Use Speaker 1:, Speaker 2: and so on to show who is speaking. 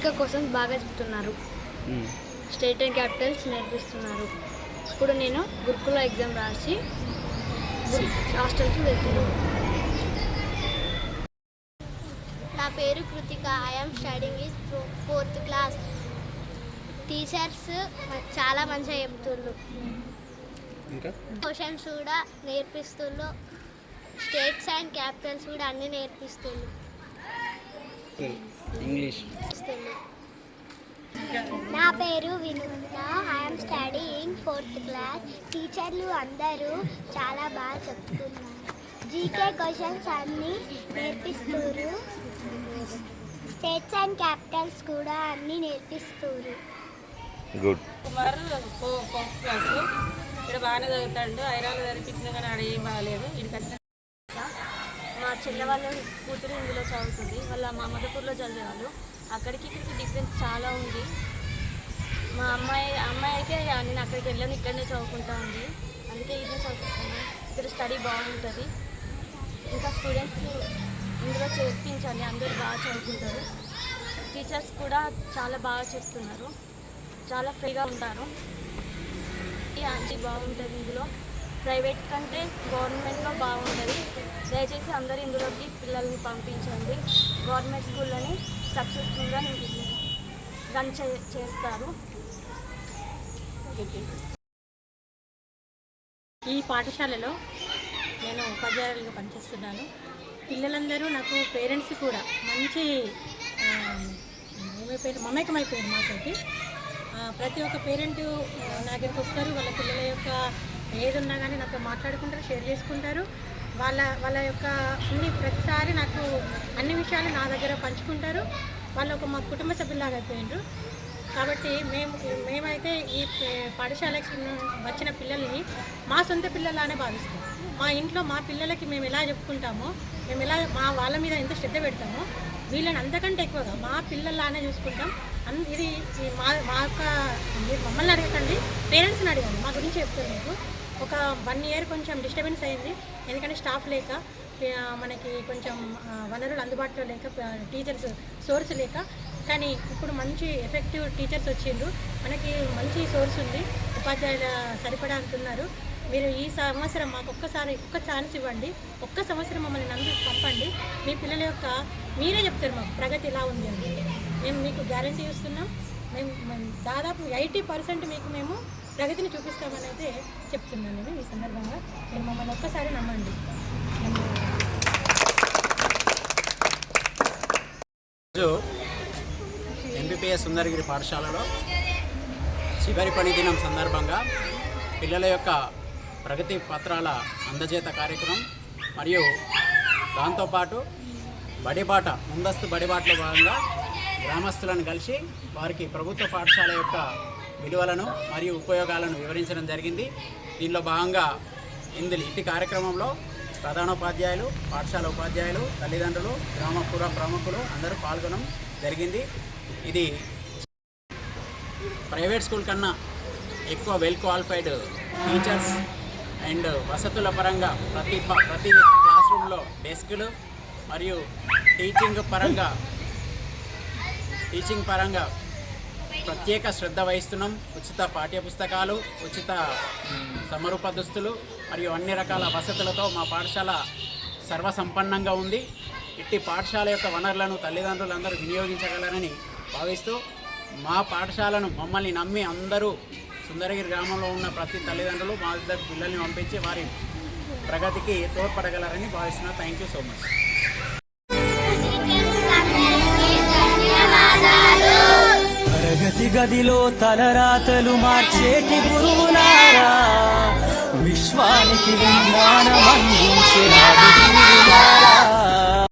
Speaker 1: GK questions బాగా చెప్తున్నారు. State and Capitals నేర్పిస్తున్నారు. ఇప్పుడు నేను గురుకుల ఎగ్జామ్ రాసి హాస్టల్కి వెళ్తున్నాను.
Speaker 2: నా పేరు Krittika. I'm studying is 4th class. Teachers చాలా మంచిగా చెప్తున్నారు. క్వశ్చన్స్ కూడా నేర్పిస్తున్నారు. స్టేట్స్ అండ్ క్యాపిటల్స్ కూడా అన్నీ నేర్పిస్తున్నారు.
Speaker 3: ఇంగ్లీష్.
Speaker 2: నా పేరు Vinutha. I'm studying 4th class. టీచర్లు అందరూ చాలా బాగా చెప్తున్నారు. జీకే క్వశ్చన్స్ అన్నీ నేర్పిస్తారు. స్టేట్స్ అండ్ క్యాపిటల్స్ కూడా అన్నీ నేర్పిస్తారు.
Speaker 3: గుడ్.
Speaker 4: Kumar 4th class. ఇక్కడ బాగానే చదువుతాడు. ఐరాలు చదివించినా కానీ ఆడ ఏం బాగాలేదు. ఇక్కడికి
Speaker 1: మా చెల్లె వాళ్ళ కూతురు ఇందులో చదువుతుంది. వాళ్ళ మా మధుపూర్లో చదివేవాళ్ళు. అక్కడికి ఇక్కడికి డిఫరెన్స్ చాలా ఉంది. మా అమ్మాయి అయితే నేను అక్కడికి వెళ్ళాను, ఇక్కడనే చదువుకుంటా ఉంది. అందుకే ఇదే చదువుతున్నాను. ఇక్కడ స్టడీ బాగుంటుంది. ఇంకా స్టూడెంట్స్ ఇందులో చేర్పించాలి. అందరూ బాగా చదువుకుంటారు. టీచర్స్ కూడా చాలా బాగా చెప్తున్నారు. చాలా ఫ్రీగా ఉంటారు. అన్నీ బాగుంటుంది. ఇందులో ప్రైవేట్ కంటే గవర్నమెంట్లో బాగుంటుంది. దయచేసి అందరూ ఇందులోకి పిల్లల్ని పంపించండి. గవర్నమెంట్ స్కూళ్ళని సక్సెస్ఫుల్గా రన్ చేస్తారు.
Speaker 5: ఈ పాఠశాలలో నేను ఉపాధ్యాయులుగా పనిచేస్తున్నాను. పిల్లలందరూ నాకు పేరెంట్స్ కూడా మంచి మమేకమైపోయారు మాతోటి. ప్రతి ఒక్క పేరెంట్ నా దగ్గరికి వస్తారు. వాళ్ళ పిల్లల యొక్క ఏదున్నా కానీ నాతో మాట్లాడుకుంటారు, షేర్ చేసుకుంటారు. వాళ్ళ యొక్క ప్రతిసారి నాకు అన్ని విషయాలు నా దగ్గర పంచుకుంటారు. వాళ్ళు మా కుటుంబ సభ్యులాగా అయిపోయినారు. కాబట్టి మేమైతే ఈ పాఠశాలకు వచ్చిన పిల్లల్ని మా సొంత పిల్లలానే భావిస్తాం. మా ఇంట్లో మా పిల్లలకి మేము ఎలా చెప్పుకుంటామో, మేము ఎలా వాళ్ళ మీద ఎంత శ్రద్ధ పెడతామో, వీళ్ళని అంతకంటే ఎక్కువగా మా పిల్లల్లానే చూసుకుంటాం. ఇది మా యొక్క మీరు మమ్మల్ని అడగకండి, పేరెంట్స్ని అడగండి. మా గురించి చెప్తారు. మీకు ఒక 1 year కొంచెం డిస్టర్బెన్స్ అయింది. ఎందుకంటే స్టాఫ్ లేక, మనకి కొంచెం వనరులు అందుబాటులో లేక, టీచర్స్ సోర్స్ లేక. కానీ ఇప్పుడు మంచి ఎఫెక్టివ్ టీచర్స్ వచ్చిండ్రు. మనకి మంచి సోర్స్ ఉంది. ఉపాధ్యాయుల సరిపడా అంటున్నారు. మీరు ఈ సంవత్సరం మాకు ఒక్క ఛాన్స్ ఇవ్వండి. ఒక్క సంవత్సరం మమ్మల్ని నమ్మి పంపండి. మీ పిల్లల యొక్క మీరే చెప్తారు మాకు ప్రగతి ఎలా ఉంది అని. మేము మీకు గ్యారంటీ ఇస్తున్నాం. మేము దాదాపు 80% మీకు మేము ప్రగతిని చూపిస్తామని అయితే చెప్తున్నాను. నేను ఈ సందర్భంగా మీరు మమ్మల్ని ఒక్కసారి నమ్మండి.
Speaker 3: ఎంబీపీఎస్ సుందరగిరి పాఠశాలలో చివరి పని దినం సందర్భంగా పిల్లల యొక్క ప్రగతి పత్రాల అందజేత కార్యక్రమం మరియు దాంతోపాటు బడిబాట ముందస్తు బడిబాటలో భాగంగా గ్రామస్తులను కలిసి వారికి ప్రభుత్వ పాఠశాల యొక్క విలువలను మరియు ఉపయోగాలను వివరించడం జరిగింది. దీనిలో భాగంగా ఇట్టి కార్యక్రమంలో ప్రధానోపాధ్యాయులు, పాఠశాల ఉపాధ్యాయులు, తల్లిదండ్రులు, గ్రామ పుర ప్రముఖులు అందరూ పాల్గొనడం జరిగింది. ఇది ప్రైవేట్ స్కూల్ కన్నా ఎక్కువ వెల్ క్వాలిఫైడ్ టీచర్స్ అండ్ వసతుల పరంగా ప్రతి క్లాస్ రూమ్లో డెస్కులు మరియు టీచింగ్ పరంగా ప్రత్యేక శ్రద్ధ వహిస్తున్నాం. ఉచిత పాఠ్యపుస్తకాలు, ఉచిత సమరూప దుస్తులు మరియు అన్ని రకాల వసతులతో మా పాఠశాల సర్వసంపన్నంగా ఉంది. ఇట్టి పాఠశాల యొక్క వనరులను తల్లిదండ్రులందరూ వినియోగించగలరని భావిస్తూ మా పాఠశాలను మమ్మల్ని నమ్మి అందరూ సుందరగిరి గ్రామంలో ఉన్న ప్రతి తల్లిదండ్రులు మా దగ్గర పిల్లల్ని పంపించి వారి ప్రగతికి తోడ్పడగలరని భావిస్తున్నా. Thank you so much.
Speaker 6: తరగతి గదిలో తలరాతలు మార్చేటి గురువులారా, విశ్వానికి విజ్ఞానం అందించే